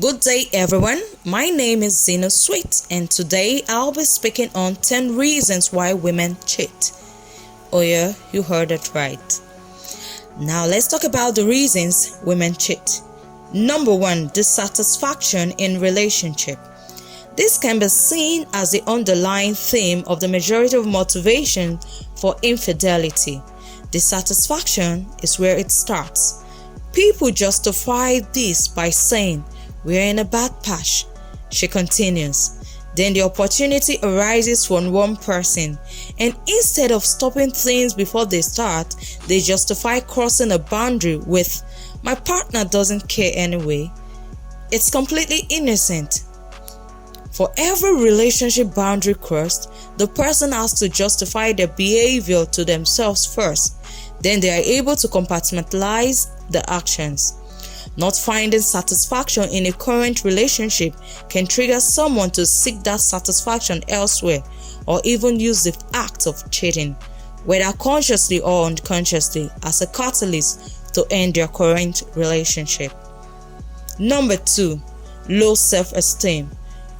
Good day, everyone. My name is Zeno Sweet, and today I'll be speaking on 10 reasons why women cheat. Oh, yeah, you heard it right. Now, let's talk about the reasons women cheat. Number 1, dissatisfaction in relationship. This can be seen as the underlying theme of the majority of motivation for infidelity. Dissatisfaction is where it starts. People justify this by saying, "We're in a bad patch," she continues. Then the opportunity arises from one person, and instead of stopping things before they start, they justify crossing a boundary with, "My partner doesn't care anyway." It's completely innocent. For every relationship boundary crossed, the person has to justify their behavior to themselves first. Then they are able to compartmentalize the actions. Not finding satisfaction in a current relationship can trigger someone to seek that satisfaction elsewhere, or even use the act of cheating, whether consciously or unconsciously, as a catalyst to end their current relationship. Number 2, low self-esteem.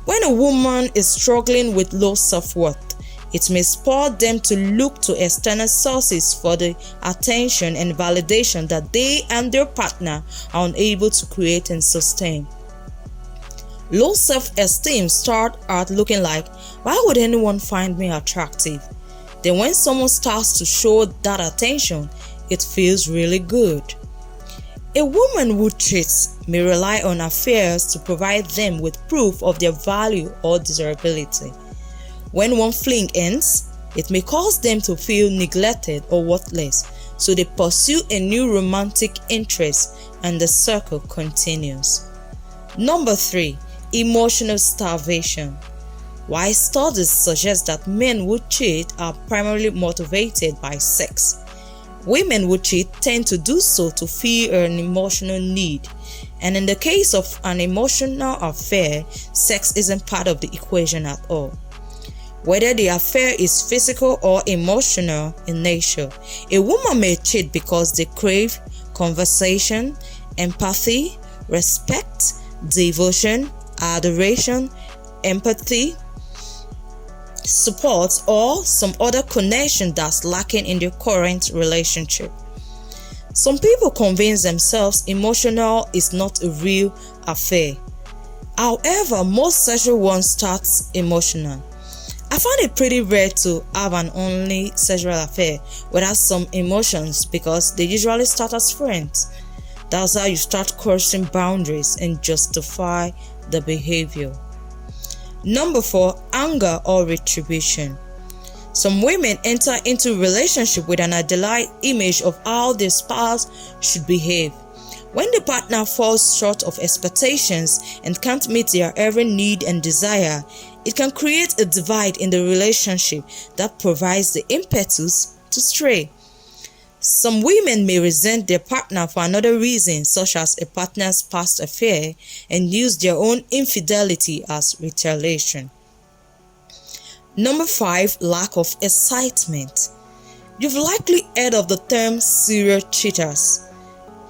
When a woman is struggling with low self-worth, it may spur them to look to external sources for the attention and validation that they and their partner are unable to create and sustain. Low self-esteem starts out looking like, "Why would anyone find me attractive?" Then when someone starts to show that attention, it feels really good. A woman who cheats may rely on affairs to provide them with proof of their value or desirability. When one fling ends, it may cause them to feel neglected or worthless, so they pursue a new romantic interest and the circle continues. Number 3, emotional starvation. While studies suggest that men who cheat are primarily motivated by sex, women who cheat tend to do so to feel an emotional need. And in the case of an emotional affair, sex isn't part of the equation at all. Whether the affair is physical or emotional in nature, a woman may cheat because they crave conversation, empathy, respect, devotion, adoration, empathy, support, or some other connection that's lacking in their current relationship. Some people convince themselves emotional is not a real affair. However, most sexual ones start emotional. I find it pretty rare to have an only sexual affair without some emotions because they usually start as friends. That's how you start crossing boundaries and justify the behavior. Number 4, anger or retribution. Some women enter into a relationship with an idealized image of how their spouse should behave. When the partner falls short of expectations and can't meet their every need and desire, it can create a divide in the relationship that provides the impetus to stray. Some women may resent their partner for another reason, such as a partner's past affair, and use their own infidelity as retaliation. Number 5, lack of excitement. You've likely heard of the term serial cheaters.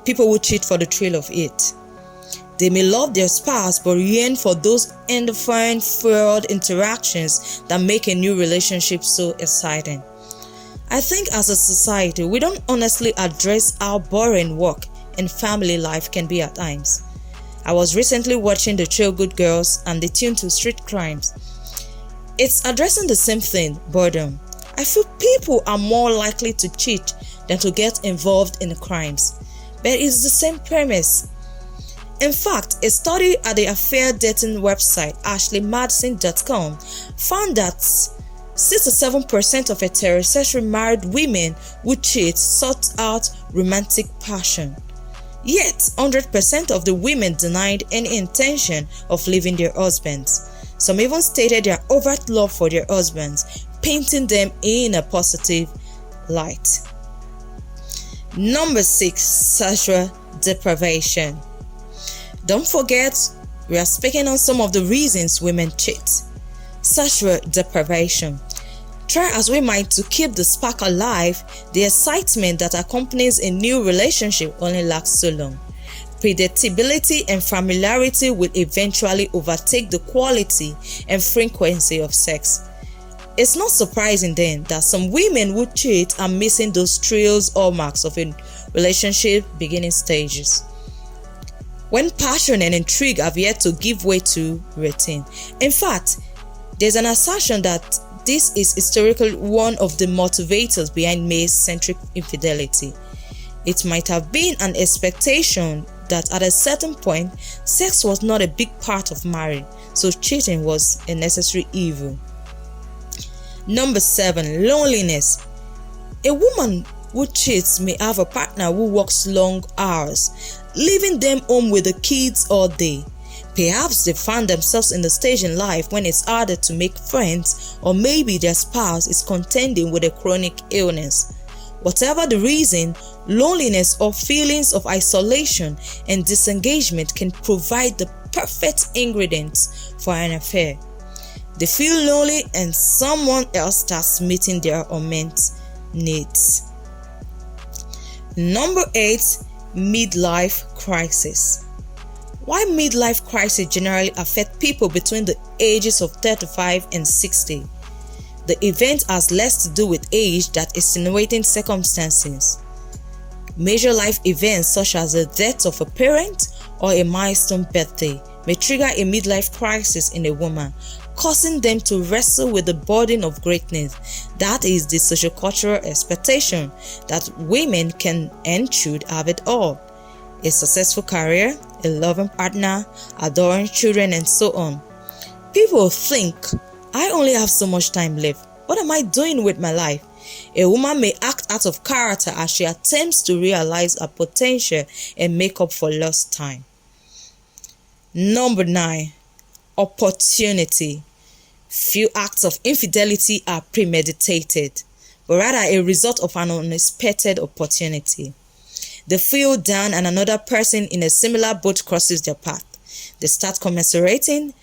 People who cheat for the thrill of it. They may love their spouse but yearn for those endorphin-fueled interactions that make a new relationship so exciting. I think as a society, we don't honestly address how boring work and family life can be at times. I was recently watching the show Good Girls and the tune to street crimes. It's addressing the same thing, boredom. I feel people are more likely to cheat than to get involved in crimes. But it's the same premise. In fact, a study at the affair dating website ashleymadison.com found that 67% of heterosexual married women who cheat sought out romantic passion. Yet, 100% of the women denied any intention of leaving their husbands. Some even stated their overt love for their husbands, painting them in a positive light. Number 6, sexual deprivation. Don't forget, we are speaking on some of the reasons women cheat. Sexual deprivation. Try as we might to keep the spark alive, the excitement that accompanies a new relationship only lasts so long. Predictability and familiarity will eventually overtake the quality and frequency of sex. It's not surprising then that some women who cheat are missing those thrills or marks of a relationship beginning stages, when passion and intrigue have yet to give way to routine. In fact, there's an assertion that this is historically one of the motivators behind male-centric infidelity. It might have been an expectation that at a certain point, sex was not a big part of marriage, so cheating was a necessary evil. Number 7, loneliness. A woman who cheats may have a partner who works long hours, leaving them home with the kids all day. Perhaps they found themselves in the stage in life when it's harder to make friends, or maybe their spouse is contending with a chronic illness. Whatever the reason, loneliness or feelings of isolation and disengagement can provide the perfect ingredients for an affair. They feel lonely and someone else starts meeting their unmet needs. Number 8, midlife crisis. Why midlife crisis generally affect people between the ages of 35 and 60? The event has less to do with age than extenuating circumstances. Major life events such as the death of a parent or a milestone birthday may trigger a midlife crisis in a woman, causing them to wrestle with the burden of greatness. That is the sociocultural expectation that women can and should have it all: a successful career, a loving partner, adoring children, and so on. People think, I only have so much time left. What am I doing with my life? A woman may act out of character as she attempts to realize her potential and make up for lost time. Number 9, opportunity. Few acts of infidelity are premeditated, but rather a result of an unexpected opportunity. They feel down and another person in a similar boat crosses their path. They start commiserating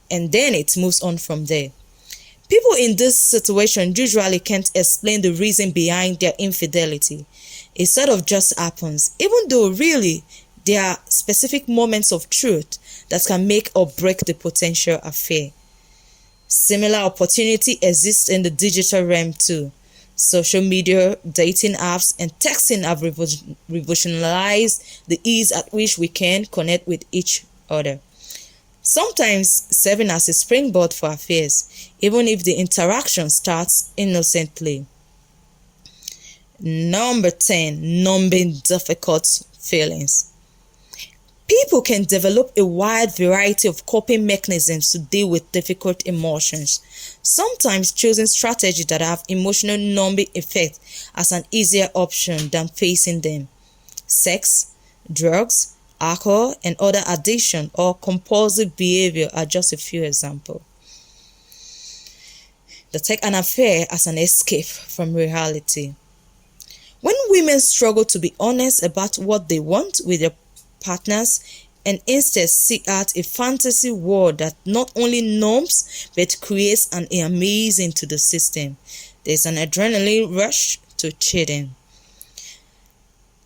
and then it moves on from there. People in this situation usually can't explain the reason behind their infidelity. It sort of just happens, even though really there are specific moments of truth that can make or break the potential affair. Similar opportunity exists in the digital realm too. Social media, dating apps, and texting have revolutionized the ease at which we can connect with each other, sometimes serving as a springboard for affairs, even if the interaction starts innocently. Number 10, numbing difficult feelings. People can develop a wide variety of coping mechanisms to deal with difficult emotions, sometimes choosing strategies that have emotional numbing effect as an easier option than facing them. Sex, drugs, alcohol, and other addiction or compulsive behavior are just a few examples. They take an affair as an escape from reality. When women struggle to be honest about what they want with their partners and instead seek out a fantasy world that not only numbs but creates an amazing to the system, there's an adrenaline rush to cheating.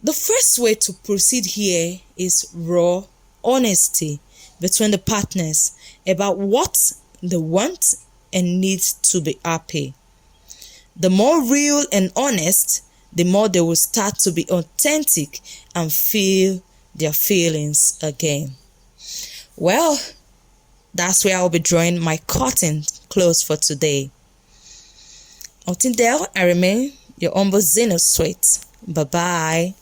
The first way to proceed here is raw honesty between the partners about what they want and need to be happy. The more real and honest, the more they will start to be authentic and feel their feelings again. Well, that's where I'll be drawing my curtain close for today. Until then, I remain your humble Xeno Sweet. Bye-bye.